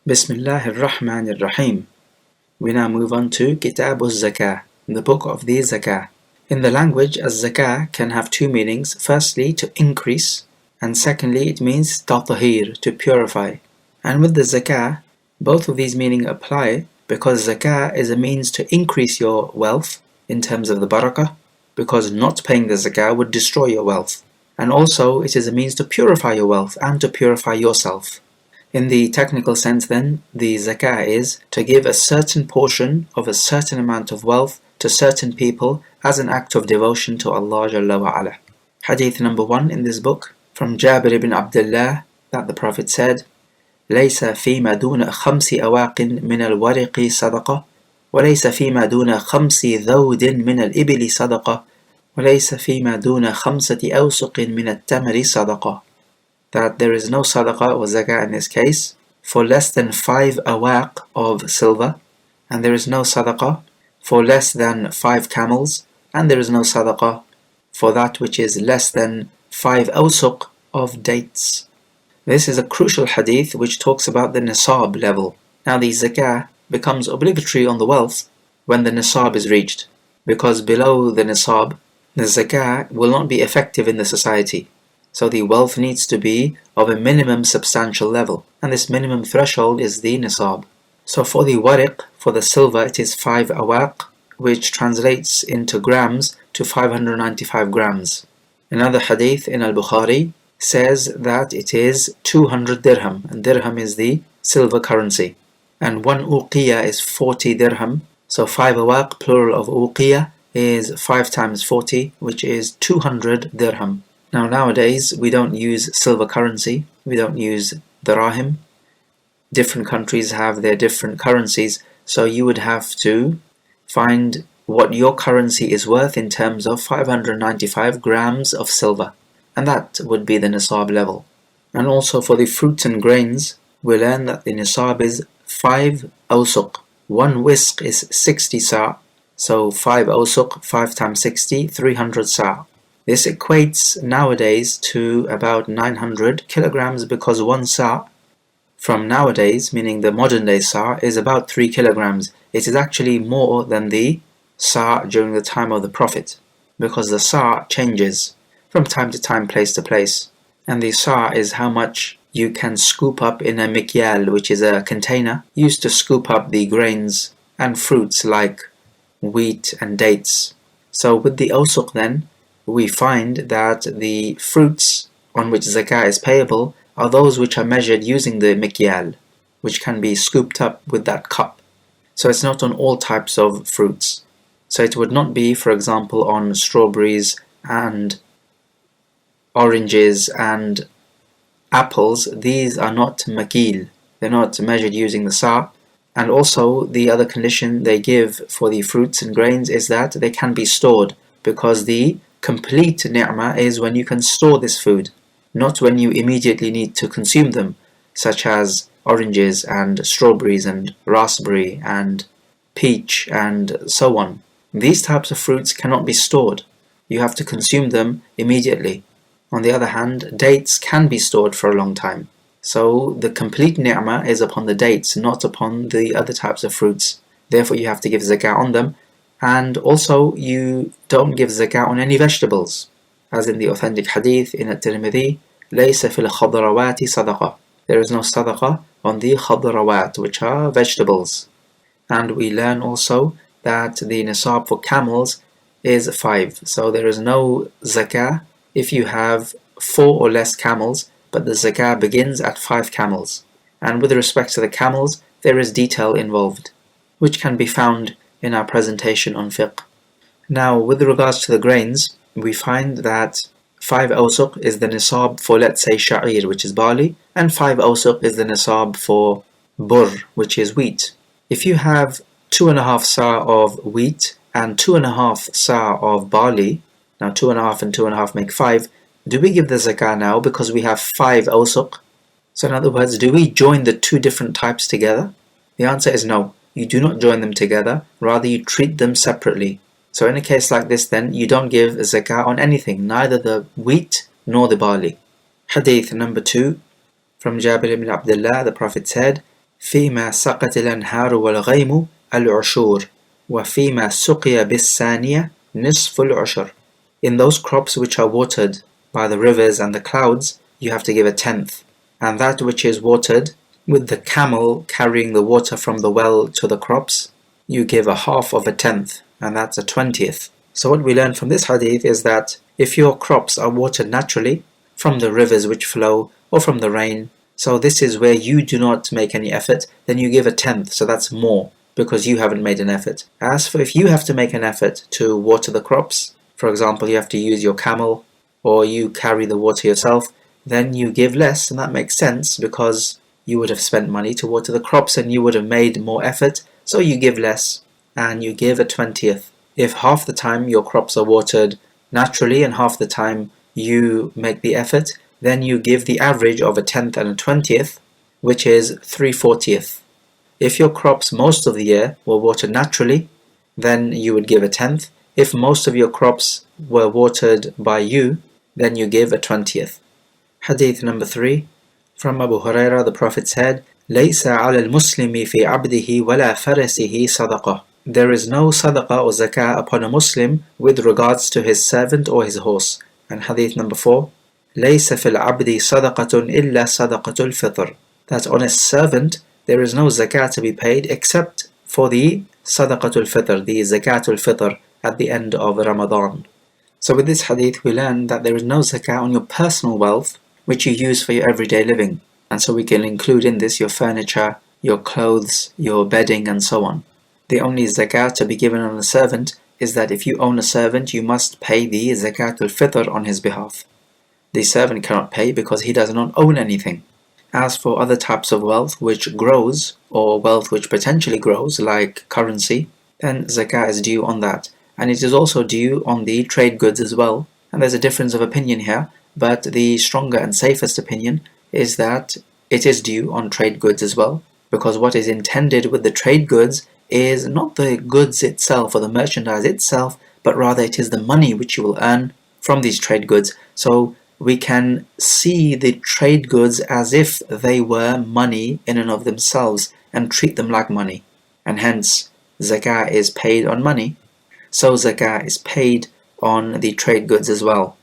Bismillahir Rahmanir Rahim. We now move on to Kitab al-Zakaah, the book of the Zakaah. In the language, al-Zakaah can have two meanings. Firstly, to increase, and secondly, it means tatahir, to purify. And with the Zakaah, both of these meanings apply because Zakaah is a means to increase your wealth in terms of the barakah, because not paying the Zakaah would destroy your wealth. And also, it is a means to purify your wealth and to purify yourself. In the technical sense then, the Zakaah is to give a certain portion of a certain amount of wealth to certain people as an act of devotion to Allah Jalla wa Ala. Hadith number 1 in this book, from Jabir ibn Abdullah, that the Prophet said, ليس فيما دون 5 أواق من الورق صدقة وليس فيما دون 5 ذود من الإبل صدقة وليس فيما دون 5 أوسق من التمر صدقة. That there is no sadaqah or zakah in this case for less than 5 awaq of silver, and there is no sadaqah for less than 5 camels, and there is no sadaqah for that which is less than 5 awsuq of dates. This is a crucial hadith which talks about the nisab level. Now the zakah becomes obligatory on the wealth when the nisab is reached, because below the nisab, the zakah will not be effective in the society. So the wealth needs to be of a minimum substantial level, and this minimum threshold is the nisab. So for the wariq, for the silver, it is 5 awaq, which translates into grams to 595 grams. Another hadith in Al-Bukhari says that it is 200 dirham, and dirham is the silver currency. And 1 uqiyah is 40 dirham, so 5 awaq, plural of uqiyah, is 5 times 40, which is 200 dirham. Now nowadays we don't use silver currency, we don't use dirahim. Different countries have their different currencies, so you would have to find what your currency is worth in terms of 595 grams of silver, and that would be the nisab level. And also for the fruits and grains, we learn that the nisab is 5 awsuq. 1 wisq is 60 sa', so 5 awsuq, 5 times 60, 300 sa'. This equates nowadays to about 900 kilograms, because 1 sa' from nowadays, meaning the modern day sa', is about 3 kilograms. It is actually more than the sa' during the time of the Prophet, because the sa' changes from time to time, place to place. And the sa' is how much you can scoop up in a mikyal, which is a container used to scoop up the grains and fruits like wheat and dates. So with the awsuq then, we find that the fruits on which zakah is payable are those which are measured using the mikyal, which can be scooped up with that cup. So it's not on all types of fruits. So it would not be, for example, on strawberries and oranges and apples. These are not makil, they're not measured using the sa'. And also the other condition they give for the fruits and grains is that they can be stored, because the complete ni'mah is when you can store this food, not when you immediately need to consume them, such as oranges and strawberries and raspberry and peach and so on. These types of fruits cannot be stored. You have to consume them immediately. On the other hand, dates can be stored for a long time. So the complete ni'mah is upon the dates, not upon the other types of fruits. Therefore you have to give zakah on them. And also you don't give zakah on any vegetables, as in the authentic hadith in At-Tirmidhi, لَيْسَ فِي الْخَضْرَوَاتِ صَدَقَةٌ. There is no sadaqah on the khadrawat, which are vegetables. And we learn also that the nisab for camels is 5. So there is no zakah if you have 4 or less camels, but the zakah begins at 5 camels. And with respect to the camels, there is detail involved, which can be found in our presentation on fiqh. Now, with regards to the grains, we find that 5 awsuq is the nisab for, let's say, sha'ir, which is barley, and 5 awsuq is the nisab for burr, which is wheat. If you have 2.5 sa' of wheat and 2.5 sa' of barley, now 2.5 and 2.5 make 5, do we give the zakah now because we have 5 awsuq? So in other words, do we join the two different types together? The answer is no. You do not join them together, rather you treat them separately. So in a case like this then, you don't give zakah on anything, neither the wheat nor the barley. Hadith number 2, from Jabir ibn Abdullah, the Prophet said, فيما سقت الأنهار والغيم العشور وفيما سقي بالثانية نصف العشر. In those crops which are watered by the rivers and the clouds, you have to give a tenth, and that which is watered with the camel carrying the water from the well to the crops, you give a half of a tenth, and that's a 20th. So what we learn from this hadith is that if your crops are watered naturally from the rivers which flow or from the rain, so this is where you do not make any effort, then you give a tenth, so that's more because you haven't made an effort. As for if you have to make an effort to water the crops, for example, you have to use your camel or you carry the water yourself, then you give less, and that makes sense because you would have spent money to water the crops and you would have made more effort, so you give less and you give a 20th. If half the time your crops are watered naturally and half the time you make the effort, then you give the average of a tenth and a 20th, which is 3/40th. If your crops most of the year were watered naturally, then you would give a tenth. If most of your crops were watered by you, then you give a 20th. Hadith number 3. From Abu Hurairah, the Prophet said, لَيْسَ عَلَى الْمُسْلِمِ فِي عَبْدِهِ وَلَا فَرَسِهِ صَدَقَةٌ. There is no sadaqah or zakah upon a Muslim with regards to his servant or his horse. And hadith number 4. لَيْسَ فِي الْعَبْدِ صَدَقَةٌ إِلَّا صَدَقَةُ الْفِطْرِ. That on a servant there is no zakah to be paid except for the sadaqatul fitr, the zakatul fitr at the end of Ramadan. So with this hadith we learn that there is no zakah on your personal wealth which you use for your everyday living. And so we can include in this your furniture, your clothes, your bedding and so on. The only zakah to be given on a servant is that if you own a servant, you must pay the zakatul fitr on his behalf. The servant cannot pay because he does not own anything. As for other types of wealth which grows, or wealth which potentially grows, like currency, then zakah is due on that. And it is also due on the trade goods as well. And there's a difference of opinion here, but the stronger and safest opinion is that it is due on trade goods as well, because what is intended with the trade goods is not the goods itself or the merchandise itself, but rather it is the money which you will earn from these trade goods. So we can see the trade goods as if they were money in and of themselves and treat them like money. And hence, zakah is paid on money, so zakah is paid on the trade goods as well.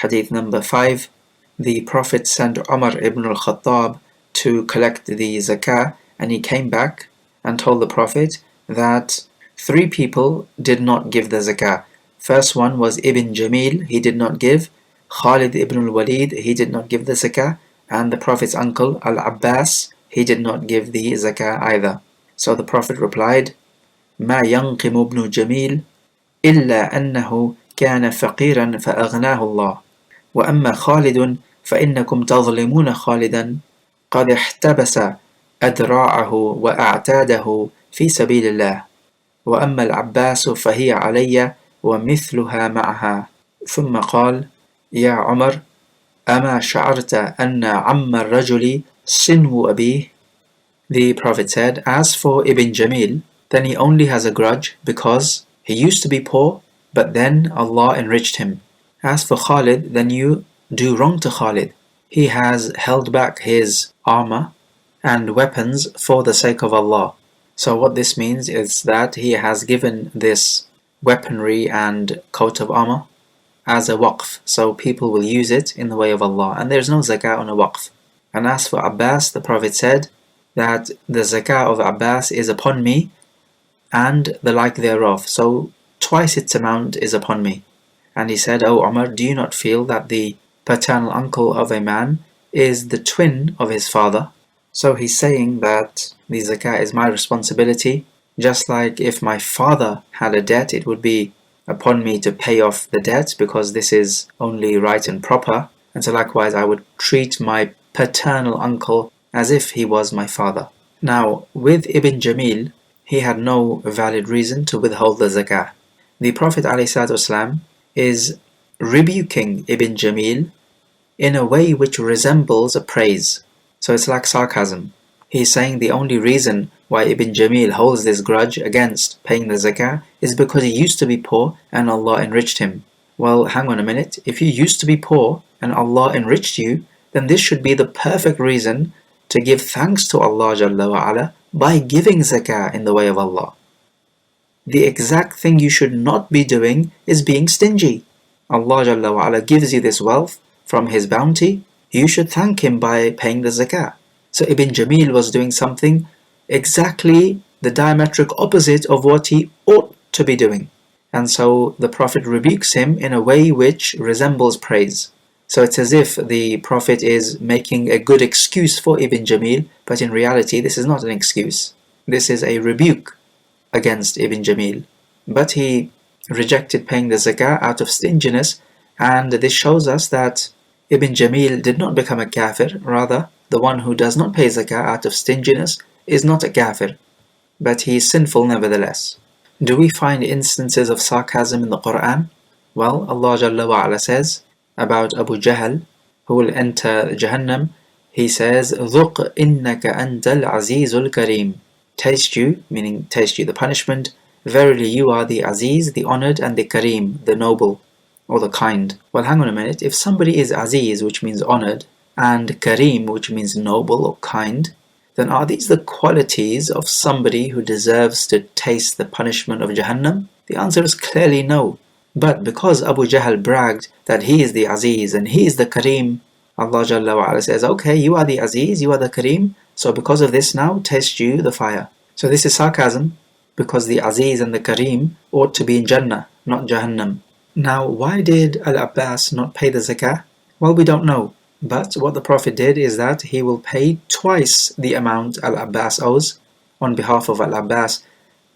Hadith number 5. The Prophet sent Umar ibn al-Khattab to collect the zakah, and he came back and told the Prophet that 3 people did not give the zakah. First one was Ibn Jamil, he did not give. Khalid ibn al-Walid, he did not give the zakah. And the Prophet's uncle Al-Abbas, he did not give the zakah either. So the Prophet replied, ما ينقم ابن جميل إلا أنه كان فقيرا فأغناه الله وأما خالد فإنكم تظلمون خالدا قد احتبس أدراعه وأعتاده في سبيل الله وأما العباس فهي علي ومثلها معها. ثم قال يا عمر أما شعرت أن عم الرجل صنو أبيه. The Prophet said, as for Ibn Jamil, then he only has a grudge because he used to be poor, but then Allah enriched him. As for Khalid, then you do wrong to Khalid. He has held back his armor and weapons for the sake of Allah. So what this means is that he has given this weaponry and coat of armor as a waqf, so people will use it in the way of Allah, and there's no zakah on a waqf. And as for Abbas, the Prophet said that the zakah of Abbas is upon me and the like thereof, so twice its amount is upon me. And he said, O Umar, do you not feel that the paternal uncle of a man is the twin of his father? So he's saying that the zakah is my responsibility, just like if my father had a debt, it would be upon me to pay off the debt because this is only right and proper. And so likewise I would treat my paternal uncle as if he was my father. Now with Ibn Jamil, he had no valid reason to withhold the zakah. The Prophet ﷺ is rebuking Ibn Jamil in a way which resembles a praise. So it's like sarcasm. He's saying the only reason why Ibn Jamil holds this grudge against paying the zakah is because he used to be poor and Allah enriched him. Well, hang on a minute. If you used to be poor and Allah enriched you, then this should be the perfect reason to give thanks to Allah Jalla wa Ala by giving zakah in the way of Allah. The exact thing you should not be doing is being stingy. Allah Jalla wa Ala gives you this wealth from His bounty. You should thank Him by paying the zakah. So Ibn Jamil was doing something exactly the diametric opposite of what he ought to be doing. And so the Prophet rebukes him in a way which resembles praise. So it's as if the Prophet is making a good excuse for Ibn Jamil, but in reality this is not an excuse. This is a rebuke against Ibn Jamil. But he rejected paying the zakah out of stinginess, and this shows us that Ibn Jamil did not become a kafir. Rather, the one who does not pay zakah out of stinginess is not a kafir, but he is sinful nevertheless. Do we find instances of sarcasm in the Quran? Well, Allah Jalla wa Ala says about Abu Jahl, who will enter Jahannam, He says, ذُقْ إِنَّكَ أَنْتَ الْعَزِيزُ الْكَرِيمُ. Taste you, meaning taste you the punishment. Verily you are the Aziz, the honoured, and the Kareem, the noble, or the kind. Well, hang on a minute. If somebody is Aziz, which means honoured, and Kareem, which means noble or kind, then are these the qualities of somebody who deserves to taste the punishment of Jahannam? The answer is clearly no. But because Abu Jahl bragged that he is the Aziz and he is the Kareem, Allah Jalla wa Ala says, okay, you are the Aziz, you are the Kareem, so because of this now, taste you the fire. So this is sarcasm, because the Aziz and the Kareem ought to be in Jannah, not Jahannam. Now, why did Al-Abbas not pay the zakah? Well, we don't know. But what the Prophet did is that he will pay twice the amount Al-Abbas owes on behalf of Al-Abbas.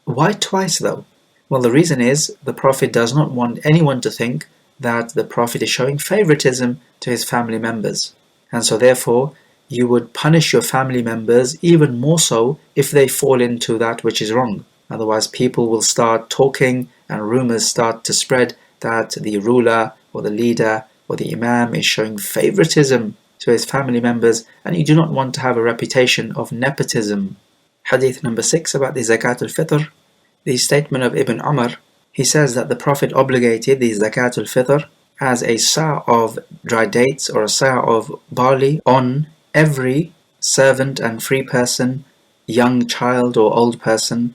Why twice though? Well, the reason is the Prophet does not want anyone to think that the Prophet is showing favoritism to his family members. And so therefore, you would punish your family members even more so if they fall into that which is wrong. Otherwise, people will start talking and rumors start to spread that the ruler or the leader or the Imam is showing favoritism to his family members, and you do not want to have a reputation of nepotism. Hadith number 6 about the Zakat al-Fitr. The statement of Ibn Umar, he says that the Prophet obligated the Zakat al-Fitr as a sa' of dried dates or a sa' of barley on every servant and free person, young child or old person,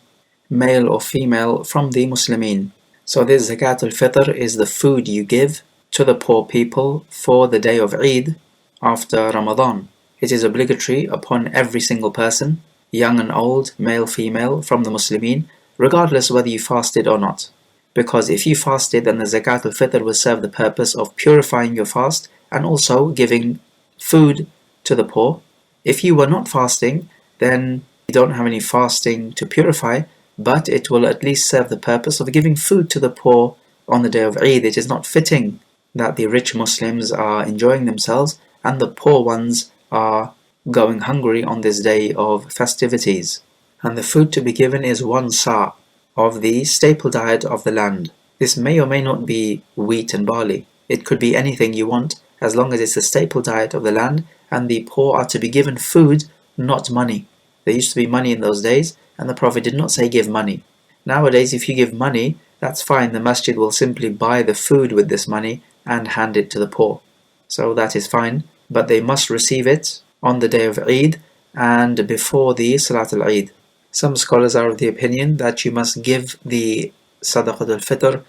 male or female from the Muslimin. So this Zakat al-Fitr is the food you give to the poor people for the day of Eid after Ramadan. It is obligatory upon every single person, young and old, male, female, from the Muslimin, regardless whether you fasted or not. Because if you fasted, then the Zakat al-Fitr will serve the purpose of purifying your fast and also giving food to the poor. If you were not fasting, then you don't have any fasting to purify, but it will at least serve the purpose of giving food to the poor on the day of Eid. It is not fitting that the rich Muslims are enjoying themselves and the poor ones are going hungry on this day of festivities. And the food to be given is 1 sa' of the staple diet of the land. This may or may not be wheat and barley. It could be anything you want, as long as it's the staple diet of the land, and the poor are to be given food, not money. There used to be money in those days, and the Prophet did not say give money. Nowadays, if you give money, that's fine. The masjid will simply buy the food with this money and hand it to the poor. So that is fine, but they must receive it on the day of Eid and before the Salat al-Eid. Some scholars are of the opinion that you must give the Sadaqat al-Fitr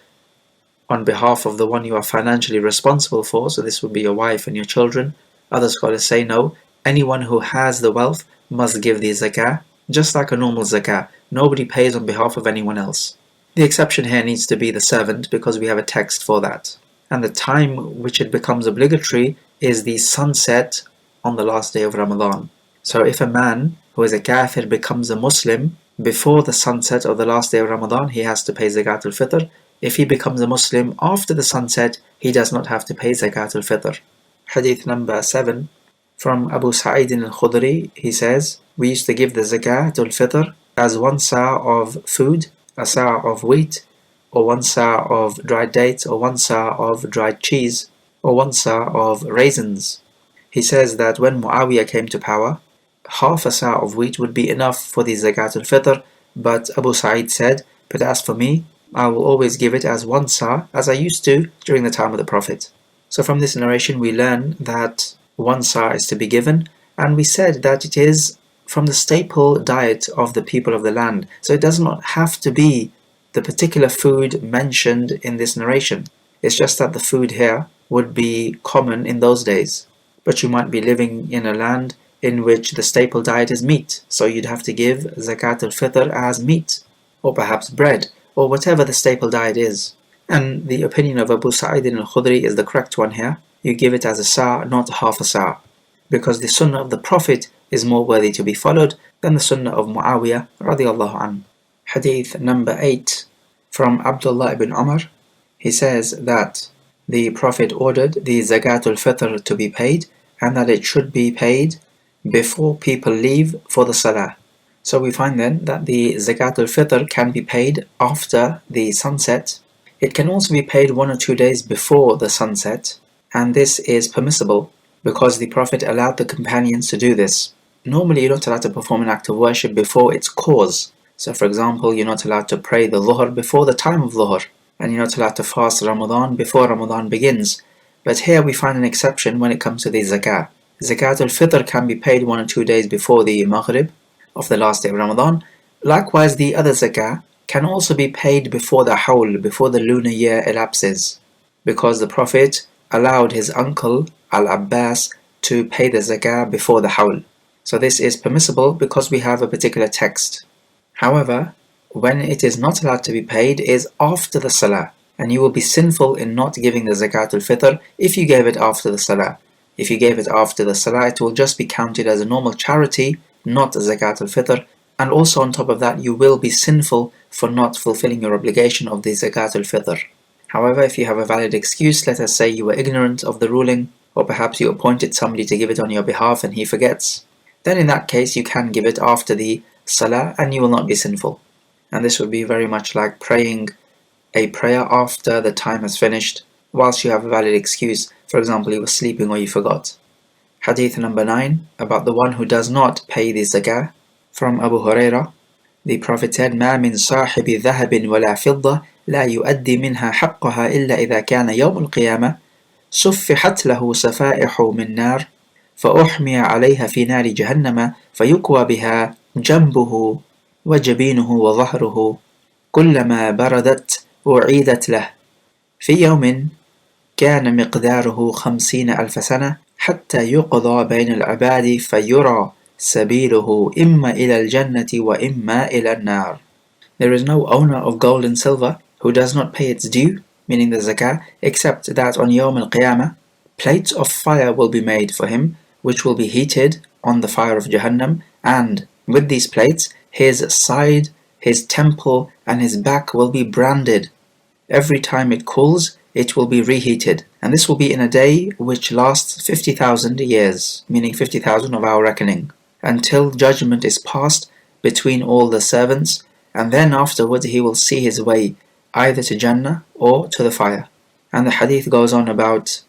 on behalf of the one you are financially responsible for, so this would be your wife and your children. Other scholars say no, anyone who has the wealth must give the zakah, just like a normal zakah. Nobody pays on behalf of anyone else. The exception here needs to be the servant, because we have a text for that. And the time which it becomes obligatory is the sunset on the last day of Ramadan. So if a man who is a kafir becomes a Muslim before the sunset of the last day of Ramadan, he has to pay Zakat al-Fitr. If he becomes a Muslim after the sunset, he does not have to pay Zakat al-Fitr. Hadith number 7 from Abu Sa'id al-Khudri, he says, we used to give the Zakat al-Fitr as 1 sa' of food, a sa' of wheat, or 1 sa' of dried dates, or 1 sa' of dried cheese, or 1 sa' of raisins. He says that when Muawiyah came to power, half a sa' of wheat would be enough for the Zakat al-Fitr, but Abu Sa'id said, but as for me, I will always give it as 1 sa', as I used to during the time of the Prophet. So from this narration we learn that 1 sa' is to be given, And we said that it is from the staple diet of the people of the land. So it does not have to be the particular food mentioned in this narration. It's just that the food here would be common in those days. But you might be living in a land in which the staple diet is meat, so you'd have to give Zakat al-Fitr as meat, or perhaps bread, or whatever the staple diet is. And the opinion of Abu Sa'id al-Khudri is the correct one here. You give it as a sa', not half a sa', because the sunnah of the Prophet is more worthy to be followed than the sunnah of Muawiyah radiallahu anhu. Hadith number 8 from Abdullah ibn Umar. He says that the Prophet ordered the Zakat al-Fitr to be paid, and that it should be paid before people leave for the Salah. So we find then that the Zakat al-Fitr can be paid after the sunset. It can also be paid 1 or 2 days before the sunset, and this is permissible because the Prophet allowed the companions to do this. Normally you're not allowed to perform an act of worship before its cause. So for example, you're not allowed to pray the Dhuhr before the time of Dhuhr, and you're not allowed to fast Ramadan before Ramadan begins. But here we find an exception when it comes to the Zakah. Zakat al-Fitr can be paid 1 or 2 days before the Maghrib of the last day of Ramadan. Likewise, the other Zakah can also be paid before the Hawl, before the lunar year elapses, because the Prophet allowed his uncle Al-Abbas to pay the Zakah before the Hawl. So this is permissible because we have a particular text. However, when it is not allowed to be paid is after the Salah, and you will be sinful in not giving the Zakat al-Fitr if you gave it after the Salah. If you gave it after the Salah, it will just be counted as a normal charity, not Zakat al-Fitr, and also on top of that you will be sinful for not fulfilling your obligation of the Zakat al-Fitr. However, if you have a valid excuse, let us say you were ignorant of the ruling, or perhaps you appointed somebody to give it on your behalf and he forgets, then in that case you can give it after the Salah and you will not be sinful. And this would be very much like praying a prayer after the time has finished, whilst you have a valid excuse. For example, you were sleeping or you forgot. Hadith number 9, about the one who does not pay the Zakah. From Abu Hurairah, the Prophet said, مَا مِن صَاحِبِ ذَهَبٍ وَلَا فِضَّةٍ لَا يُؤَدِّي مِنْهَا حَقَّهَا إِلَّا إِذَا كَانَ يَوْمُ الْقِيَامَةِ صُفِّحَتْ لَهُ صَفَائِحُ مِنْ نَارٍ فأحمي عليها في نار جهنم فيكوى بها جنبه وجبينه وظهره كلما بردت أعيدت له في يوم كان مقداره 50,000 سنة حتى يقضى بين العباد فيرى سبيله إما إلى الجنة وإما إلى النار. There is no owner of gold and silver who does not pay its due, meaning the zakah, except that on Yawm al-Qiyamah plates of fire will be made for him, which will be heated on the fire of Jahannam, and with these plates his side, his temple and his back will be branded. Every time it cools, it will be reheated, and this will be in a day which lasts 50,000 years, meaning 50,000 of our reckoning, until judgment is passed between all the servants, and then afterwards he will see his way either to Jannah or to the fire. And the hadith goes on about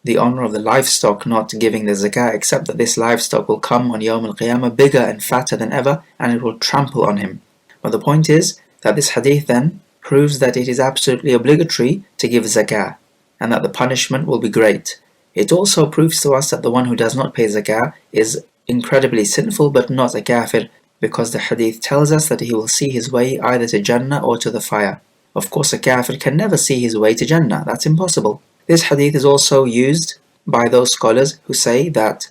the honor of the livestock not giving the zakah, except that this livestock will come on Yawm al-Qiyamah bigger and fatter than ever, and it will trample on him. But the point is that this hadith then proves that it is absolutely obligatory to give zakah, and that the punishment will be great. It also proves to us that the one who does not pay zakah is incredibly sinful but not a kafir, because the hadith tells us that he will see his way either to Jannah or to the fire. Of course, a kafir can never see his way to Jannah, that's impossible. This hadith is also used by those scholars who say that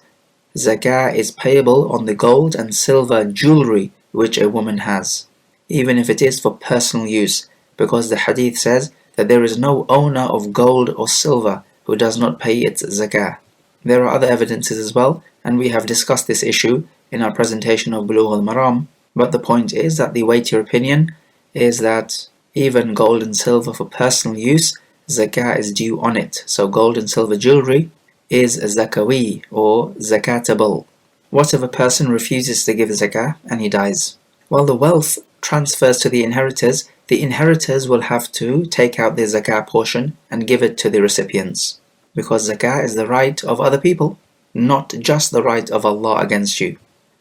zakah is payable on the gold and silver jewelry which a woman has, even if it is for personal use, because the hadith says that there is no owner of gold or silver who does not pay its zakah. There are other evidences as well, and we have discussed this issue in our presentation of Bulugh al-Maram, but the point is that the weightier opinion is that even gold and silver for personal use, zakah is due on it. So gold and silver jewelry is zakawi or zakatable. What if a person refuses to give zakah and he dies? Well, the wealth transfers to the inheritors will have to take out the zakah portion and give it to the recipients, because zakah is the right of other people, not just the right of Allah against you.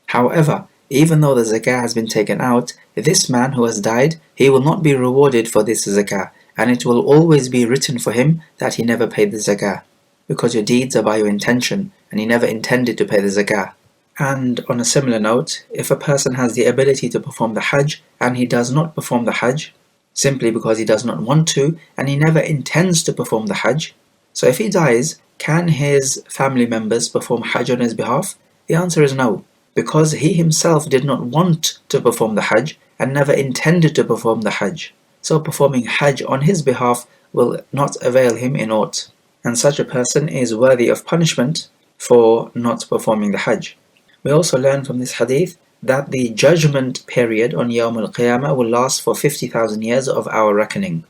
However, even though the zakah has been taken out, this man who has died, he will not be rewarded for this zakah, and it will always be written for him that he never paid the zakah, because your deeds are by your intention, and he never intended to pay the zakah. And on a similar note, if a person has the ability to perform the Hajj and he does not perform the Hajj simply because he does not want to and he never intends to perform the Hajj, so if he dies, can his family members perform Hajj on his behalf? The answer is no, because he himself did not want to perform the Hajj and never intended to perform the Hajj. So performing Hajj on his behalf will not avail him in aught, and such a person is worthy of punishment for not performing the Hajj. We also learn from this hadith that the judgment period on Yawm al-Qiyamah will last for 50,000 years of our reckoning.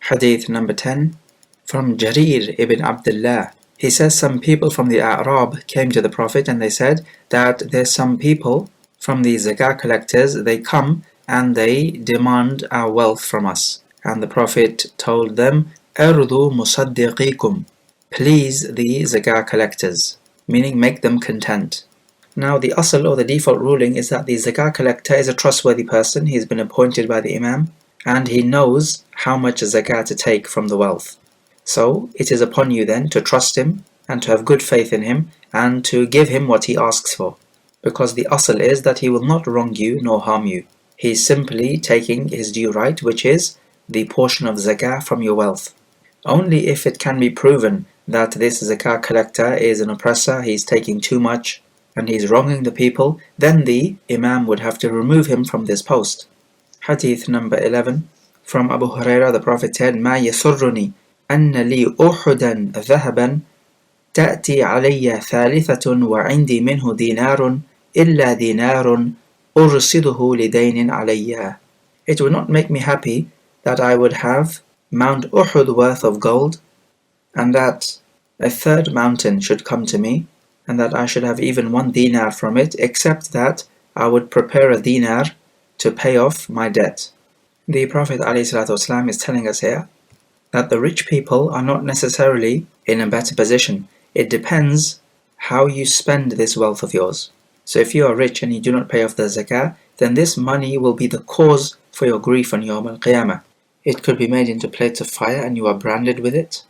Hadith number 10, from Jarir ibn Abdullah. He says some people from the A'rab came to the Prophet and they said that there's some people from the Zakah collectors, they come and they demand our wealth from us. And the Prophet told them, Ardu musaddiqikum, please the Zakah collectors, meaning make them content. Now the asl or the default ruling is that the Zakah collector is a trustworthy person. He's been appointed by the Imam and he knows how much Zakah to take from the wealth. So it is upon you then to trust him and to have good faith in him and to give him what he asks for, because the asl is that he will not wrong you nor harm you. He is simply taking his due right, which is the portion of Zakah from your wealth. Only if it can be proven that this Zakah collector is an oppressor, he's taking too much and he's wronging the people, then the Imam would have to remove him from this post. Hadith number 11, from Abu Hurairah, the Prophet said, مَا يَسُرُّنِي أَنَّ لِي أُحُدًا ذَهَبًا تأتي علي ثالثة وعندي منه دينار إلا دينار أرصده لدين علي. It would not make me happy that I would have Mount Uhud worth of gold and that a third mountain should come to me and that I should have even 1 dinar from it, except that I would prepare a dinar to pay off my debt. The Prophet ﷺ is telling us here that the rich people are not necessarily in a better position. It depends how you spend this wealth of yours. So if you are rich and you do not pay off the zakah, then this money will be the cause for your grief on Yawm al-Qiyamah. It could be made into plates of fire and you are branded with it.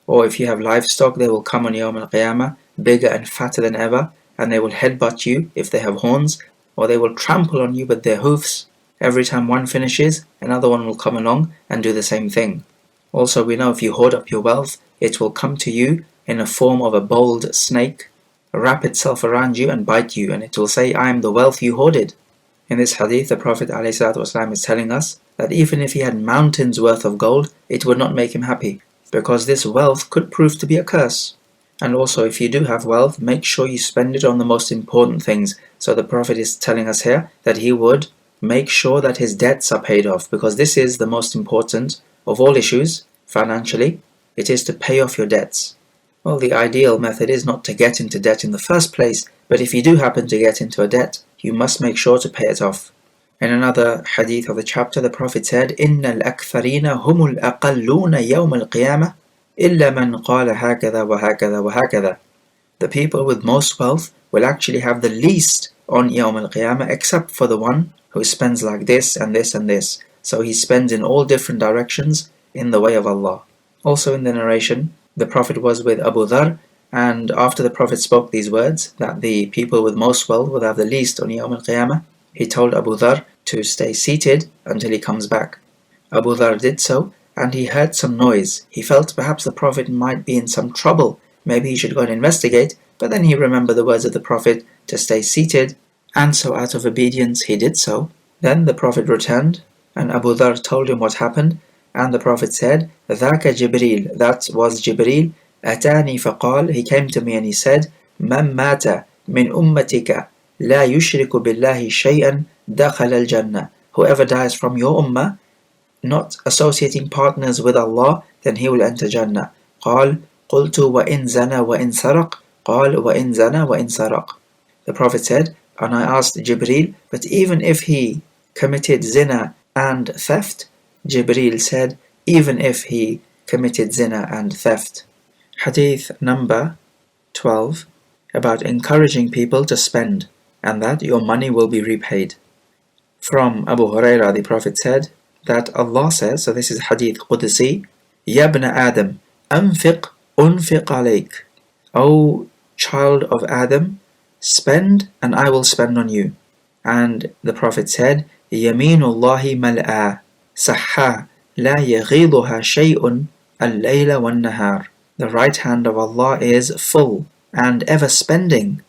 Or if you have livestock, they will come on Yawm al-Qiyamah bigger and fatter than ever, and they will headbutt you if they have horns, or they will trample on you with their hoofs. Every time one finishes, another one will come along and do the same thing. Also, we know if you hoard up your wealth, it will come to you in a form of a bold snake, wrap itself around you and bite you, and it will say, I am the wealth you hoarded. In this hadith, the Prophet ﷺ is telling us that even if he had mountains worth of gold, it would not make him happy, because this wealth could prove to be a curse. And also, if you do have wealth, make sure you spend it on the most important things. So the Prophet is telling us here that he would make sure that his debts are paid off, because this is the most important of all issues financially. It is to pay off your debts. Well, the ideal method is not to get into debt in the first place, but if you do happen to get into a debt, you must make sure to pay it off. In another hadith of the chapter, the Prophet said, إِنَّ الْأَكْثَرِينَ هُمُ الْأَقَلُّونَ يَوْمَ الْقِيَامَةِ إِلَّا مَنْ قَالَ هَكَذَا وَهَكَذَا وَهَكَذَا. The people with most wealth will actually have the least on Yawm al-Qiyamah, except for the one who spends like this and this and this. So he spends in all different directions in the way of Allah. Also in the narration, the Prophet was with Abu Dhar, and after the Prophet spoke these words, that the people with most wealth will have the least on Yawm al-Qiyamah, he told Abu Dhar to stay seated until he comes back. Abu Dhar did so, and he heard some noise. He felt perhaps the Prophet might be in some trouble. Maybe he should go and investigate, but then he remembered the words of the Prophet to stay seated, and so out of obedience he did so. Then the Prophet returned, and Abu Dhar told him what happened, and the Prophet said, ذَاكَ جِبْرِيل, that was Jibreel, أَتَانِي فَقَالَ, he came to me and he said, مَنْ مَاتَ مِنْ أُمَّتِكَ لَا يُشْرِكُ بِاللَّهِ شَيْئًا دَخَلَ الْجَنَّةِ. Whoever dies from your ummah, not associating partners with Allah, then he will enter Jannah. قال قلت وإن زنى وإن سرق قال وإن زنى وإن سرق. The Prophet said, and I asked Jibreel, but even if he committed zina and theft? Jibreel said, even if he committed zina and theft. Hadith number 12, about encouraging people to spend, and that your money will be repaid. From Abu Hurairah, the Prophet said that Allah says, so this is Hadith Qudsi, Ya ibn Adam, anfiq unfiq alayk. O child of Adam, spend and I will spend on you. And the Prophet said, يَمِينُ اللَّهِ مَلْآ سَحَّى لَا يَغِيضُهَا شَيْءٌ اللَّيْلَ وَالنَّهَارِ. The right hand of Allah is full and ever spending.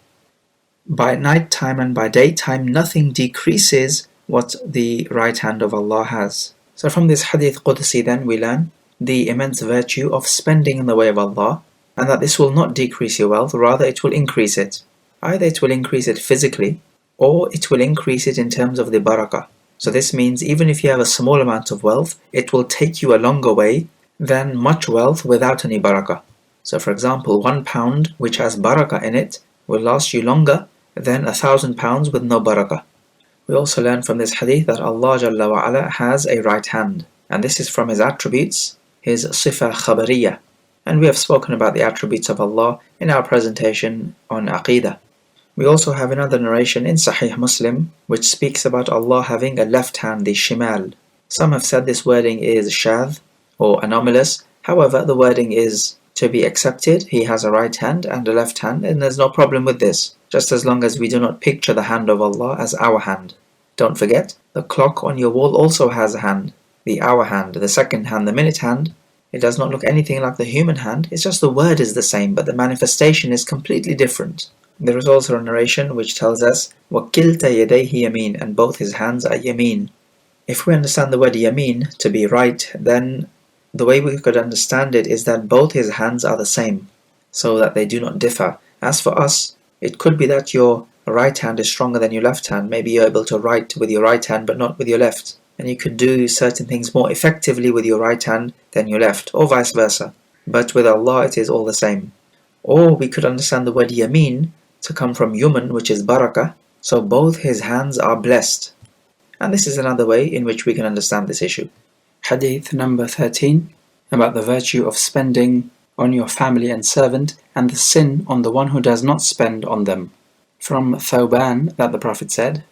By night time and by daytime nothing decreases what the right hand of Allah has. So from this hadith Qudsi then we learn the immense virtue of spending in the way of Allah, and that this will not decrease your wealth, rather it will increase it. Either it will increase it physically, or it will increase it in terms of the barakah. So this means even if you have a small amount of wealth, it will take you a longer way than much wealth without any barakah. So for example, £1 which has barakah in it will last you longer than £1,000 with no barakah. We also learn from this hadith that Allah Jalla wa Ala has a right hand, and this is from His attributes, His sifa khabariyah. And we have spoken about the attributes of Allah in our presentation on Aqidah. We also have another narration in Sahih Muslim which speaks about Allah having a left hand, the shimal. Some have said this wording is shadh or anomalous. However, the wording is to be accepted. He has a right hand and a left hand, and there's no problem with this, just as long as we do not picture the hand of Allah as our hand. Don't forget, the clock on your wall also has a hand, the hour hand, the second hand, the minute hand. It does not look anything like the human hand, it's just the word is the same, but the manifestation is completely different. There is also a narration which tells us, وَكِلْتَ يَدَيْهِ يَمِينٌ, and both his hands are yameen. If we understand the word yameen to be right, then the way we could understand it is that both his hands are the same, so that they do not differ. As for us, it could be that your right hand is stronger than your left hand. Maybe you're able to write with your right hand but not with your left. And you could do certain things more effectively with your right hand than your left, or vice versa. But with Allah it is all the same. Or we could understand the word yameen to come from yuman, which is barakah, so both his hands are blessed. And this is another way in which we can understand this issue. Hadith number 13, about the virtue of spending on your family and servant, and the sin on the one who does not spend on them. From Thawban, that the Prophet said,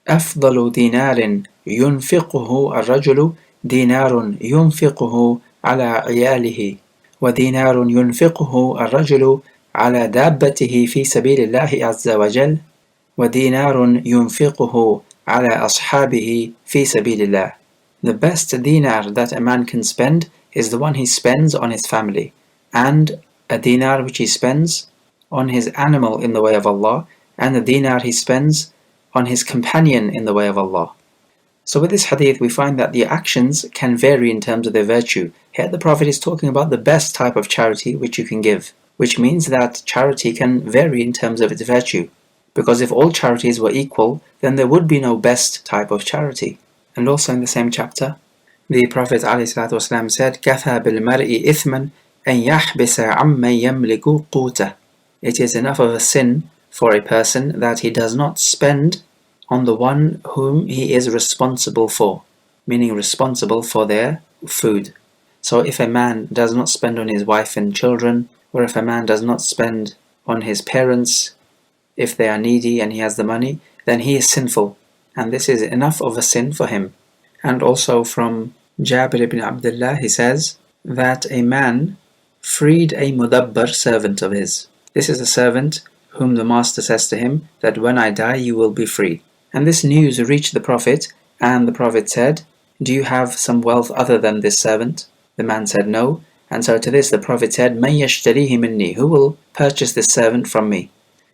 أفضل دينار ينفقه الرجل دينار ينفقه على عياله ودينار ينفقه الرجل على دابته في سبيل الله عز وجل ودينار ينفقه على أصحابه في سبيل الله. The best dinar that a man can spend is the one he spends on his family, and a dinar which he spends on his animal in the way of Allah, and the dinar he spends on his companion in the way of Allah. So with this hadith we find that the actions can vary in terms of their virtue. Here the Prophet is talking about the best type of charity which you can give, which means that charity can vary in terms of its virtue. Because if all charities were equal, then there would be no best type of charity. And also in the same chapter, the Prophet ﷺ said, كَفَى بِالْمَرْءِ إِثْمًا أَنْ يَحْبِسَ عَمَّنْ يَمْلِكُ قُوتَهُ. It is enough of a sin for a person that he does not spend on the one whom he is responsible for, meaning responsible for their food. So if a man does not spend on his wife and children, or if a man does not spend on his parents, if they are needy and he has the money, then he is sinful, and this is enough of a sin for him. And also from Jabir ibn Abdullah, he says that a man freed a mudabbar servant of his. This is a servant whom the master says to him that when I die you will be free. And this news reached the Prophet, and the Prophet said, do you have some wealth other than this servant? The man said no, and so to this the Prophet said, مَنْ يَشْتَرِيهِ مِنِّي, who will purchase this servant from me?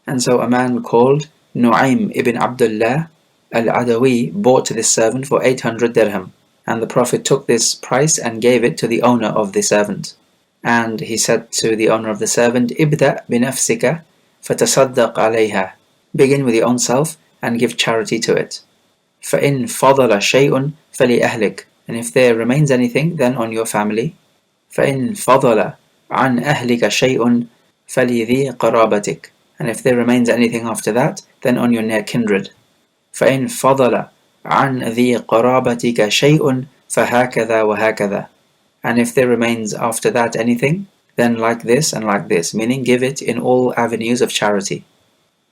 And so a man called Nu'aym ibn Abdullah al-Adawi bought this servant for 800 dirham, and the Prophet took this price and gave it to the owner of the servant. And he said to the owner of the servant, Ibda binafsika fatasaddaq alayha, begin with your own self and give charity to it. فَإِن فَضَلَ شَيْءٌ فَلِأَهْلِكَ, and if there remains anything, then on your family. فَإِن فَضَلَ عَنْ أَهْلِكَ شَيْءٌ فَلِذِي قَرَابَتِكَ, and if there remains anything after that, then on your near kindred. فَإِن فَضَلَ عَنْ ذِي قَرَابَتِكَ شَيْءٌ فَهَكَذَا وَهَكَذَا, and if there remains after that anything, then like this and like this, meaning give it in all avenues of charity.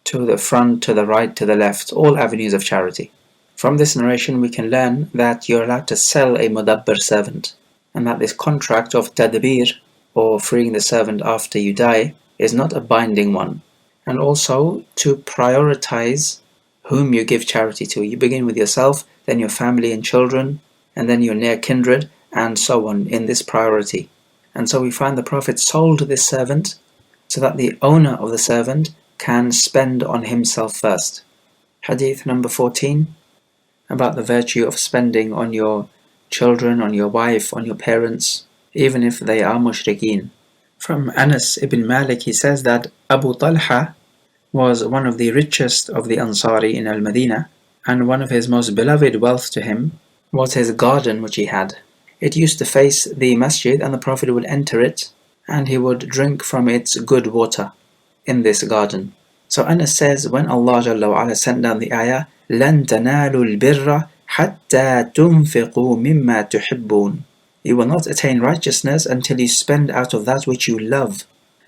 To the front, to the right, to the left, all avenues of charity. From this narration we can learn that you're allowed to sell a mudabbar servant, and that this contract of tadbir, or freeing the servant after you die, is not a binding one. and also to prioritize whom you give charity to. You begin with yourself, then your family and children, and then your near kindred, and so on in this priority. And so we find the Prophet sold this servant so that the owner of the servant can spend on himself first. Hadith number 14, about the virtue of spending on your children, on your wife, on your parents, even if they are mushrikeen. From Anas ibn Malik, he says that Abu Talha was one of the richest of the Ansari in Al-Madinah, and one of his most beloved wealth to him was his garden which he had. It used to face the masjid, and the Prophet would enter it, and he would drink from its good water in this garden. So Anas says, when Allah Jalla wa Ala sent down the ayah, لَن تَنَالُوا الْبِرَّ حَتَّى تُنْفِقُوا مِمَّا تُحِبُّونَ, you will not attain righteousness until you spend out of that which you love.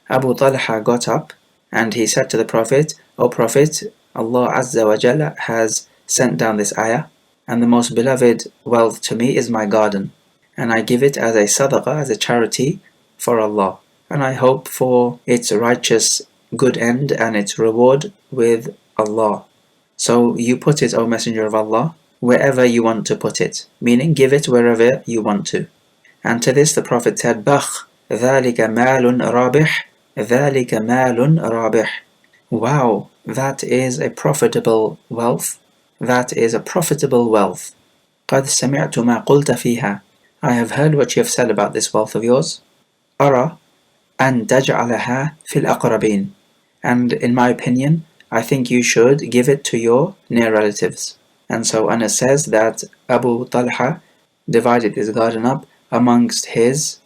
Abu Talha got up and he said to the Prophet, O Prophet, Allah Azza wa Jalla has sent down this ayah, and the most beloved wealth to me is my garden, and I give it as a sadaqah, as a charity for Allah, and I hope for its righteous good end and its reward with Allah. So you put it, O Messenger of Allah, wherever you want to put it, meaning give it wherever you want to. And to this the Prophet said, Bakh, ذَلِكَ مَالٌ رَابِحٌ, ذَلِكَ مَالٌ رَابِحٌ. Wow, that is a profitable wealth. That is a profitable wealth. قَدْ سَمِعْتُ مَا قُلْتَ فِيهَا, I have heard what you have said about this wealth of yours. أَرَى أَن تَجْعَلَهَا فِي الْأَقْرَبِينَ, and in my opinion, I think you should give it to your near relatives. And so Anas says that Abu Talha divided his garden up amongst his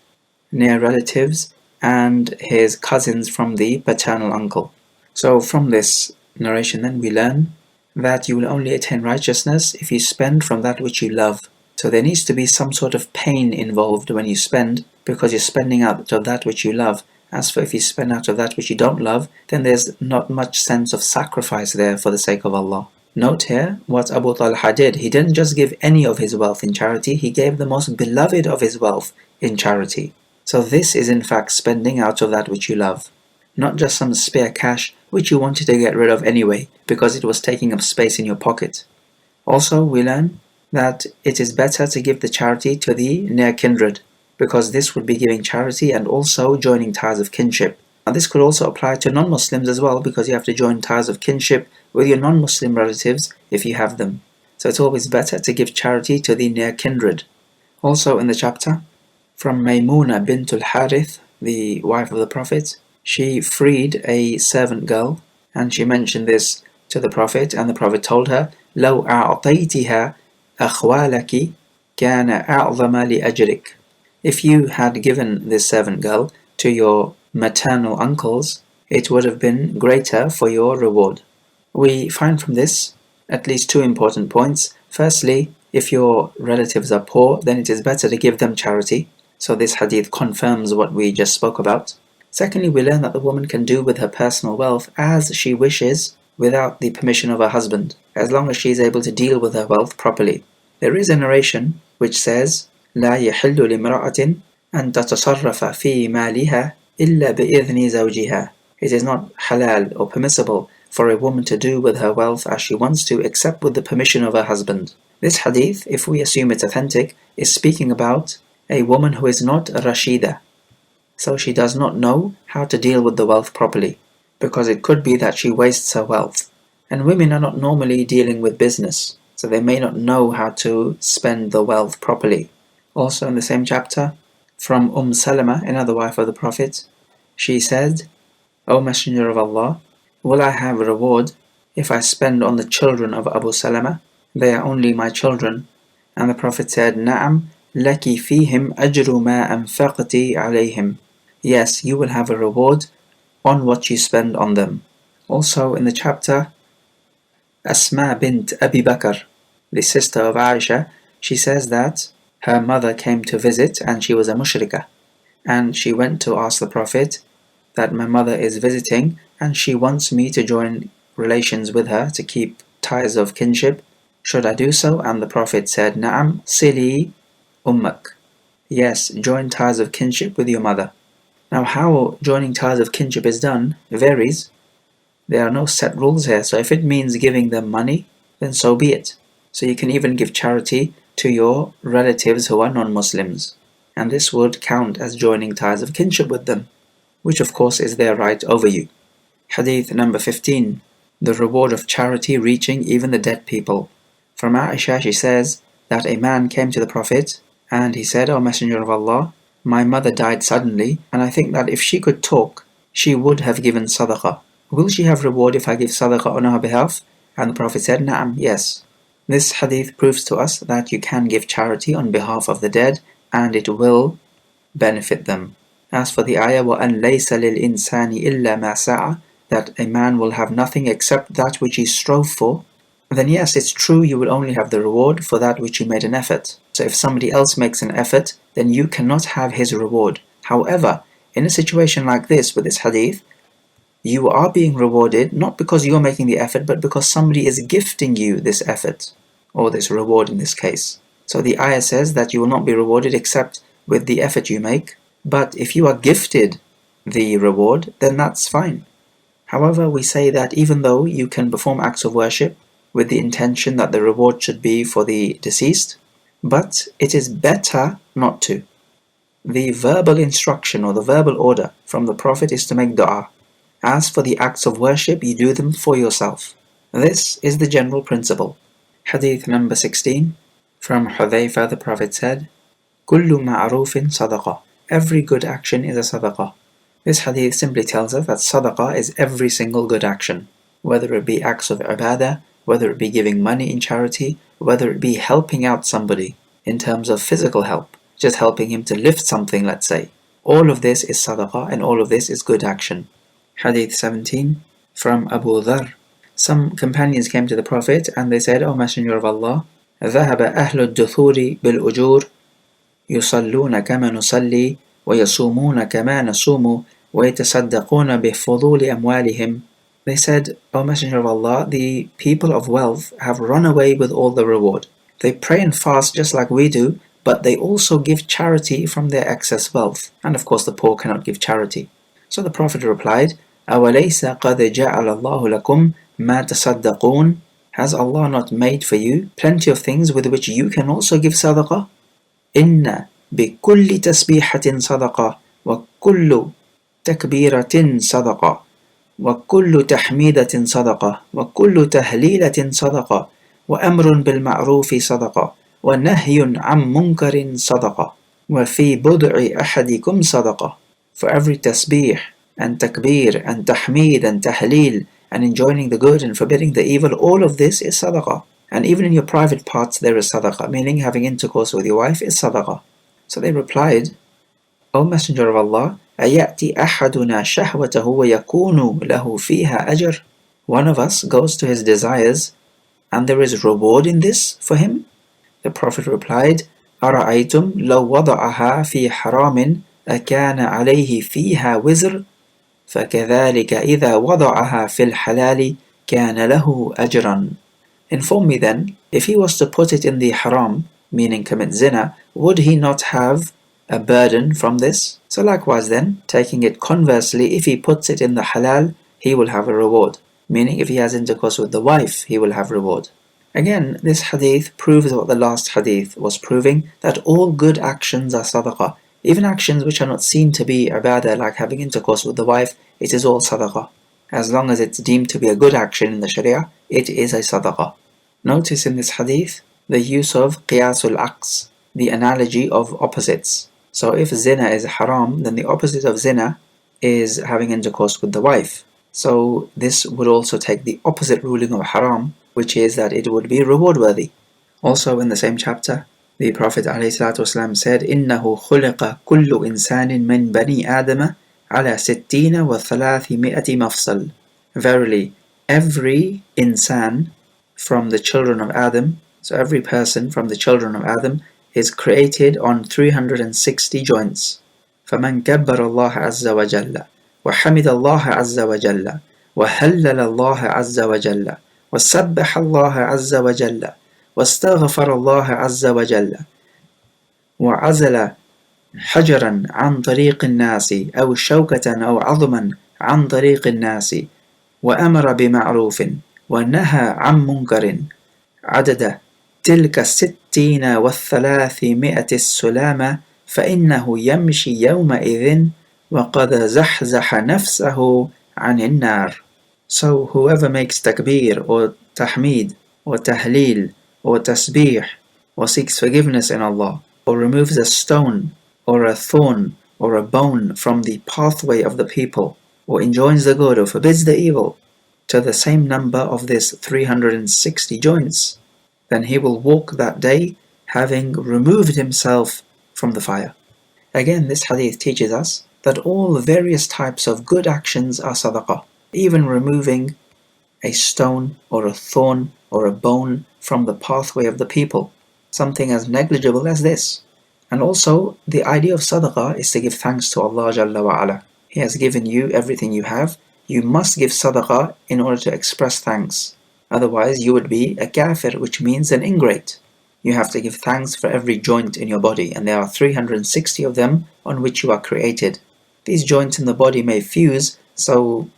near relatives and his cousins from the paternal uncle. So from this narration then we learn that you will only attain righteousness if you spend from that which you love. So there needs to be some sort of pain involved when you spend, because you're spending out of that which you love. As for if you spend out of that which you don't love, then there's not much sense of sacrifice there for the sake of Allah. Note here what Abu Talha did. He didn't just give any of his wealth in charity, he gave the most beloved of his wealth in charity. So this is in fact spending out of that which you love, not just some spare cash which you wanted to get rid of anyway because it was taking up space in your pocket. Also we learn that it is better to give the charity to the near kindred, because this would be giving charity and also joining ties of kinship. Now this could also apply to non-Muslims as well, because you have to join ties of kinship with your non-Muslim relatives if you have them. So it's always better to give charity to the near kindred. Also in the chapter, from Maymuna bint al-Harith, the wife of the Prophet, she freed a servant girl, and she mentioned this to the Prophet, and the Prophet told her, لَوْ أَعْطَيْتِهَا أَخْوَالَكِ كَانَ أَعْظَمَ لِأَجْرِكَ. If you had given this servant girl to your maternal uncles, it would have been greater for your reward. We find from this at least two important points. Firstly, if your relatives are poor, then it is better to give them charity. So this hadith confirms what we just spoke about. Secondly, we learn that the woman can do with her personal wealth as she wishes without the permission of her husband, as long as she is able to deal with her wealth properly. There is a narration which says, لا يحل لامرأة أن تتصرف في مالها إلا بإذن زوجها. It is not halal or permissible for a woman to do with her wealth as she wants to, except with the permission of her husband. This hadith, if we assume it's authentic, is speaking about a woman who is not a Rashida. So she does not know how to deal with the wealth properly, because it could be that she wastes her wealth. And women are not normally dealing with business, so they may not know how to spend the wealth properly. Also in the same chapter, from Salama, another wife of the Prophet, she said, O Messenger of Allah, will I have a reward if I spend on the children of Abu Salama? They are only my children. And the Prophet said, Na'am, laki fihim ajru ma anfaqti alayhim. Yes, you will have a reward on what you spend on them. Also in the chapter, Asma bint Abi Bakr, the sister of Aisha, she says that her mother came to visit and she was a mushrikah. And she went to ask the Prophet that my mother is visiting and she wants me to join relations with her to keep ties of kinship. Should I do so? And the Prophet said, Na'am, sili ummak. Yes, join ties of kinship with your mother. Now how joining ties of kinship is done varies. There are no set rules here, so if it means giving them money, then so be it. So you can even give charity to your relatives who are non-Muslims, and this would count as joining ties of kinship with them, which of course is their right over you. Hadith number 15. The reward of charity reaching even the dead people. From Aisha, she says that a man came to the Prophet and he said, "O Messenger of Allah, my mother died suddenly, and I think that if she could talk, she would have given sadaqah. Will she have reward if I give sadaqah on her behalf?" And the Prophet said, "Na'am, yes." This hadith proves to us that you can give charity on behalf of the dead and it will benefit them. As for the ayah, وَأَن لَيْسَ لِلْإِنسَانِ إِلَّا مَا سَعَى, that a man will have nothing except that which he strove for, then yes, it's true you will only have the reward for that which you made an effort. So if somebody else makes an effort, then you cannot have his reward. However, in a situation like this with this hadith, you are being rewarded not because you're making the effort, but because somebody is gifting you this effort, or this reward in this case. So the ayah says that you will not be rewarded except with the effort you make, but if you are gifted the reward, then that's fine. However, we say that even though you can perform acts of worship with the intention that the reward should be for the deceased, but it is better not to. The verbal instruction or the verbal order from the Prophet is to make dua. As for the acts of worship, you do them for yourself. This is the general principle. Hadith number 16. From Hudhayfa, the Prophet said, كُلُّ مَعْرُوفٍ صَدَقَةٍ. Every good action is a sadaqah. This hadith simply tells us that sadaqah is every single good action, whether it be acts of ibadah, whether it be giving money in charity, whether it be helping out somebody in terms of physical help, just helping him to lift something, let's say. All of this is sadaqah and all of this is good action. Hadith 17. From Abu Dharr. Some companions came to the Prophet and they said, "O Messenger of Allah, ذهب أهل الدثور بالأجور يصلون كما نصلي ويصومون كما نصوم ويتصدقون بفضول أموالهم." They said, "O Messenger of Allah, the people of wealth have run away with all the reward. They pray and fast just like we do, but they also give charity from their excess wealth. And of course the poor cannot give charity." So the Prophet replied, أَوَلَيْسَ قَدْ جَعَلَ اللَّهُ لَكُمْ مَا تَصَدَّقُونَ. Has Allah not made for you plenty of things with which you can also give sadaqah? إِنَّ بِكُلِّ تَسْبِيحَةٍ صَدَقَةٍ وَكُلُّ تَكْبِيرَةٍ صَدَقَةٍ وَكُلُّ تَحْمِيدَةٍ صَدَقَةٍ وَكُلُّ تَهْلِيلَةٍ صَدَقَةٍ وَأَمْرٌ بِالْمَعْرُوفِ صَدَقَةٍ وَنَهْيٌ عَنْ مُنْكَرٍ صَدَقَةٍ وَفِي بُضْعِ أَحَدِكُمْ صَدَقَةٍ. For every tasbih and takbir and tahmeed and tahleel and enjoining the good and forbidding the evil, all of this is sadaqah. And even in your private parts there is sadaqah, meaning having intercourse with your wife is sadaqah. So they replied, "O Messenger of Allah, أَيَأْتِي أَحَدُنَا شَهْوَتَهُ وَيَكُونُ لَهُ فِيهَا أَجْرٌ." One of us goes to his desires and there is reward in this for him? The Prophet replied, أَرَأَيْتُمْ لَوْ وَضَعَهَا فِي حَرَامٍ أَكَانَ عَلَيْهِ فِيهَا وِزْرٌ فَكَذَلِكَ إِذَا وَضَعَهَا فِي الْحَلَالِ كَانَ لَهُ أَجْرًا. Inform me then, if he was to put it in the haram, meaning commit zina, would he not have a burden from this? So likewise then, taking it conversely, if he puts it in the halal, he will have a reward. Meaning if he has intercourse with the wife, he will have reward. Again, this hadith proves what the last hadith was proving, that all good actions are sadaqah. Even actions which are not seen to be ibadah, like having intercourse with the wife, it is all sadaqah. As long as it's deemed to be a good action in the sharia, it is a sadaqah. Notice in this hadith the use of qiyasul aqs, the analogy of opposites. So if zina is haram, then the opposite of zina is having intercourse with the wife. So this would also take the opposite ruling of haram, which is that it would be reward worthy. Also in the same chapter, the Prophet ﷺ said, إِنَّهُ خُلِقَ كُلُّ إِنسَانٍ مِّن بَنِي آدَمَ عَلَى 60 و300 مفصل. Verily, every insan from the children of Adam, so every person from the children of Adam, is created on 360 joints. فَمَنْ كَبَّرَ اللَّهَ عَزَّ وَجَلَّ وَحَمِدَ اللَّهَ عَزَّ وَجَلَّ وَهَلَّلَ اللَّهَ عَزَّ وَجَلَّ وَسَبَّحَ اللَّهَ عَزَّ وَجَلَّ وَاسْتَغْفَرَ اللَّهَ عَزَّ وَجَلَّ وَعَزَلَ حجرا عن طريق الناس أو شوكة أو عظما عن طريق الناس وأمر بمعروف ونهى عن منكر عدد تلك 60 و300 السلامة فإنه يمشي يومئذ وقد زحزح نفسه عن النار. So whoever makes takbir or tahmid or tahleel or tasbih or seeks forgiveness in Allah or removes a stone or a thorn or a bone from the pathway of the people or enjoins the good or forbids the evil to the same number of this 360 joints, then he will walk that day having removed himself from the fire. Again, this hadith teaches us that all various types of good actions are sadaqah, even removing a stone or a thorn or a bone from the pathway of the people, something as negligible as this. And also, the idea of sadaqah is to give thanks to Allah Jalla wa Ala. He has given you everything you have. You must give sadaqah in order to express thanks. Otherwise, you would be a kafir, which means an ingrate. You have to give thanks for every joint in your body, and there are 360 of them on which you are created. These joints in the body may fuse, so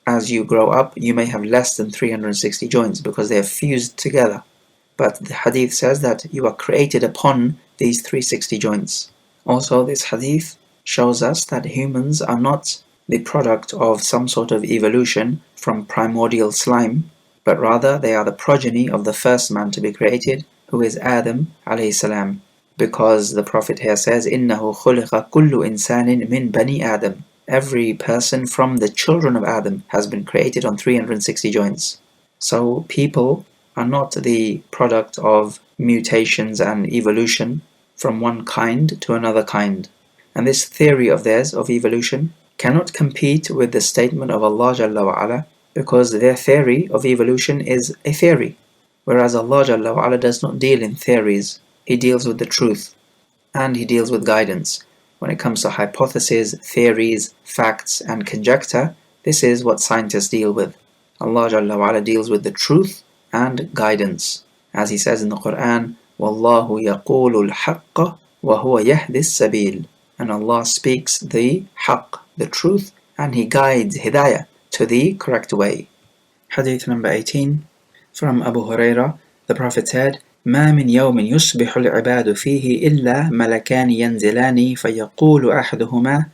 as you grow up, you may have less than 360 joints because they have fused together. But the hadith says that you are created upon these 360 joints. Also, this hadith shows us that humans are not the product of some sort of evolution from primordial slime, but rather they are the progeny of the first man to be created, who is Adam alayhi salam, because the Prophet here says, إِنَّهُ خُلِقَ كُلُّ إِنسَانٍ مِّن بَنِي آدَمٍ. Every person from the children of Adam has been created on 360 joints. So people are not the product of mutations and evolution from one kind to another kind. And this theory of theirs of evolution cannot compete with the statement of Allah Jalla wa Ala, because their theory of evolution is a theory, whereas Allah Jalla wa Ala does not deal in theories. He deals with the truth, and He deals with guidance. When it comes to hypotheses, theories, facts, and conjecture, this is what scientists deal with. Allah Jalla wa Ala deals with the truth and guidance. As He says in the Quran, وَاللَّهُ يَقُولُ الْحَقَّ وَهُوَ يَهْدِي السَّبِيلِ. And Allah speaks the haqq, the truth, and He guides hidayah to the correct way. Hadith number 18, from Abu Hurairah, the Prophet said, ما من يوم يصبح العباد فيه إلا ملكان ينزلان فيقول أحدهما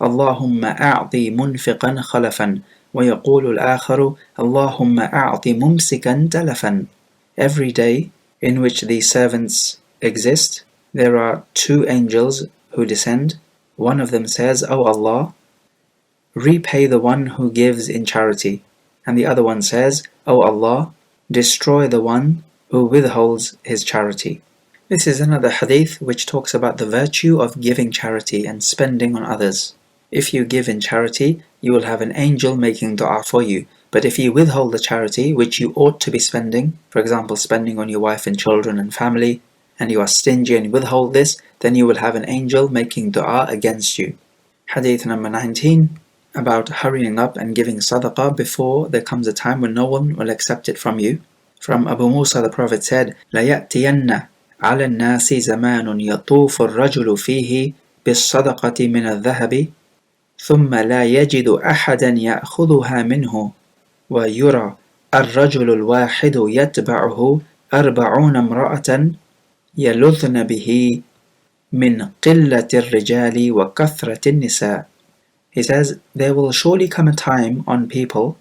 اللهم أعطي منفقا خلفا ويقول الآخر اللهم أعطي ممسكا تلفا. Every day in which these servants exist, there are two angels who descend. One of them says, O Allah, repay the one who gives in charity. And the other one says, O Allah, destroy the one who withholds his charity. This is another hadith which talks about the virtue of giving charity and spending on others. If you give in charity, you will have an angel making dua for you. But if you withhold the charity which you ought to be spending, for example spending on your wife and children and family, and you are stingy and you withhold this, then you will have an angel making dua against you. Hadith number 19, about hurrying up and giving sadaqah before there comes a time when no one will accept it from you. From Abu Musa, the Prophet said, لَيَأْتِيَنَّ عَلَى النَّاسِ زَمَانٌ يَطُوفُ الرَّجُلُ فِيهِ بِالصَّدَقَةِ مِنَ الذَّهَبِ ثُمَّ لَا يَجِدُ أَحَدًا يَأْخُذُهَا مِنْهُ وَيُرَى الرَّجُلُ الْوَاحِدُ يَتْبَعُهُ 40 امرأة يلذن به من قلة الرجال وكثرة النساء. He says, there will surely come a time on people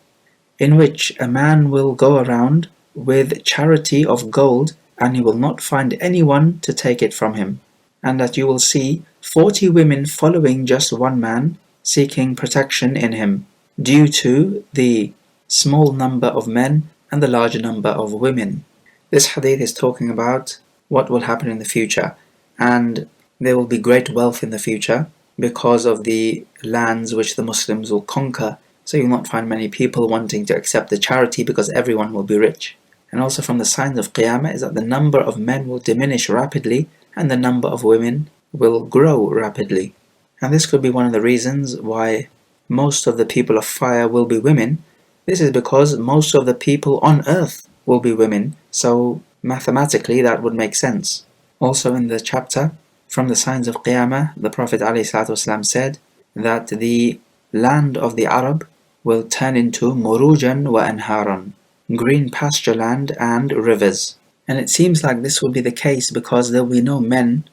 in which a man will go around with charity of gold and he will not find anyone to take it from him, and that you will see 40 women following just one man, seeking protection in him, due to the small number of men and the large number of women. This hadith is talking about what will happen in the future, and there will be great wealth in the future because of the lands which the Muslims will conquer. So you will not find many people wanting to accept the charity because everyone will be rich. And also from the signs of Qiyamah is that the number of men will diminish rapidly and the number of women will grow rapidly. And this could be one of the reasons why most of the people of fire will be women. This is because most of the people on earth will be women, so mathematically that would make sense. Also in the chapter, from the signs of Qiyamah, the Prophet ﷺ said that the land of the Arab will turn into murujan wa anharan, green pasture land and rivers. And it seems like this will be the case because there will be no men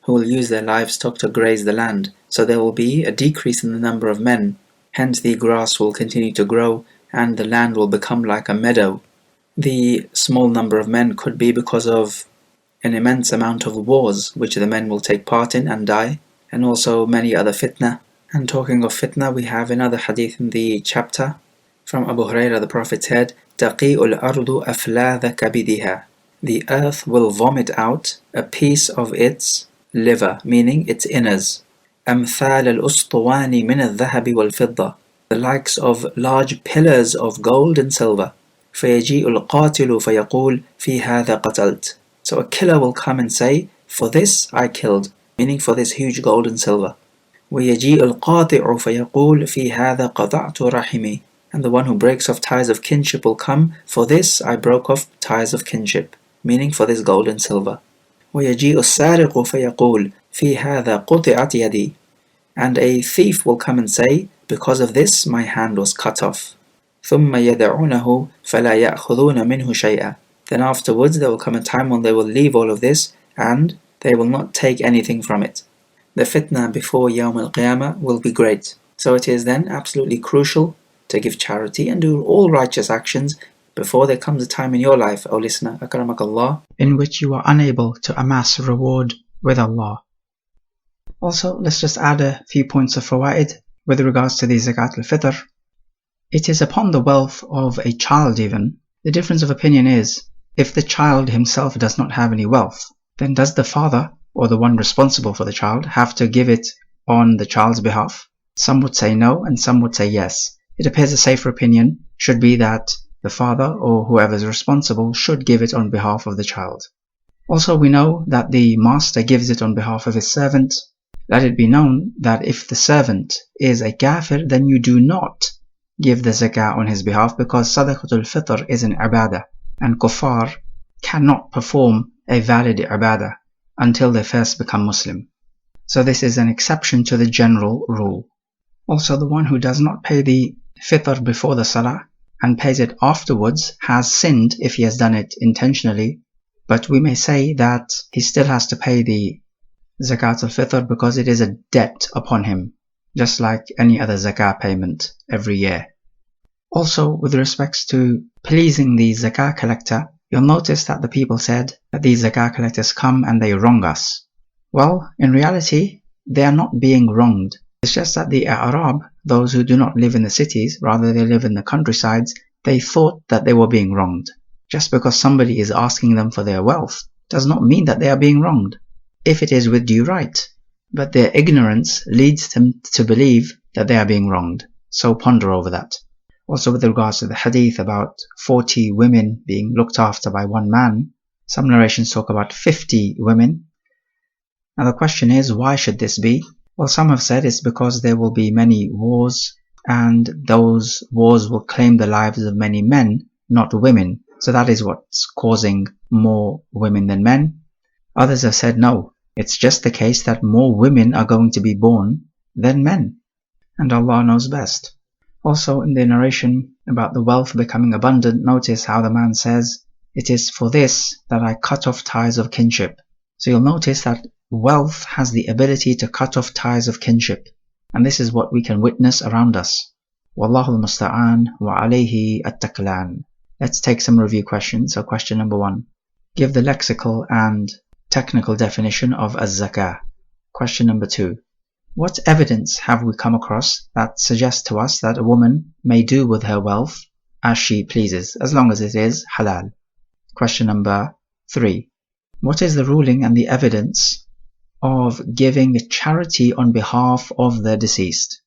who will use their livestock to graze the land. So there will be a decrease in the number of men. Hence the grass will continue to grow and the land will become like a meadow. The small number of men could be because of an immense amount of wars which the men will take part in and die, and also many other fitna. And talking of fitna, we have another hadith in the chapter from Abu Hurairah. The Prophet said, تَقِيءُ الْأَرْضُ أَفْلَاذَ كَبِدِهَا, the earth will vomit out a piece of its liver, meaning its innards. أَمْثَالَ الْأُسْطُوَانِ مِنَ الذَّهَبِ وَالْفِضَّةِ, the likes of large pillars of gold and silver. فَيَجِيءُ الْقَاتِلُ فَيَقُولُ فِي هَذَا قَتَلْتُ, so a killer will come and say, for this I killed, meaning for this huge gold and silver. وَيَجِيءُ الْقَاطِعُ فَيَقُولُ فِي هَذَا قَطَعْتُ رَحِمِي, and the one who breaks off ties of kinship will come, for this I broke off ties of kinship, meaning for this gold and silver. وَيَجِيءُ السَّارِقُ فَيَقُولُ فِي هَذَا قُطِعَتْ يَدِي, and a thief will come and say, because of this my hand was cut off. ثُمَّ يَدَعُونَهُ فَلَا يَأْخُذُونَ مِنْهُ شَيْئًا, then afterwards there will come a time when they will leave all of this and they will not take anything from it. The fitna before Yawm al-Qiyamah will be great. So it is then absolutely crucial to give charity and do all righteous actions before there comes a time in your life, O listener, akramakallah, in which you are unable to amass reward with Allah. Also, let's just add a few points of fawaid with regards to the Zakat al-Fitr. It is upon the wealth of a child even. The difference of opinion is, if the child himself does not have any wealth, then does the father or the one responsible for the child have to give it on the child's behalf? Some would say no and some would say yes. It appears a safer opinion should be that the father or whoever is responsible should give it on behalf of the child. Also, we know that the master gives it on behalf of his servant. Let it be known that if the servant is a kafir, then you do not give the zakah on his behalf, because sadaqatul fitr is an ibadah, and kuffar cannot perform a valid ibadah until they first become Muslim. So this is an exception to the general rule. Also, the one who does not pay the fitr before the salah and pays it afterwards has sinned if he has done it intentionally, but we may say that he still has to pay the zakat al-fitr because it is a debt upon him, just like any other zakah payment every year. Also, with respects to pleasing the zakah collector, you'll notice that the people said that these zakah collectors come and they wrong us. Well, in reality, they are not being wronged. It's just that the Arab, those who do not live in the cities, rather they live in the countrysides, they thought that they were being wronged. Just because somebody is asking them for their wealth does not mean that they are being wronged, if it is with due right. But their ignorance leads them to believe that they are being wronged. So ponder over that. Also, with regards to the hadith about 40 women being looked after by one man, some narrations talk about 50 women. Now the question is, why should this be? Well, some have said it's because there will be many wars, and those wars will claim the lives of many men, not women. So that is what's causing more women than men. Others have said no, it's just the case that more women are going to be born than men, and Allah knows best. Also, in the narration about the wealth becoming abundant, notice how the man says, it is for this that I cut off ties of kinship. So you'll notice that wealth has the ability to cut off ties of kinship, and this is what we can witness around us. Wallahu al-musta'an wa alayhi at-taklan. Let's take some review questions. So question number 1. Give the lexical and technical definition of az-zakah. Question number 2. What evidence have we come across that suggests to us that a woman may do with her wealth as she pleases, as long as it is halal? Question number 3. What is the ruling and the evidence of giving charity on behalf of the deceased?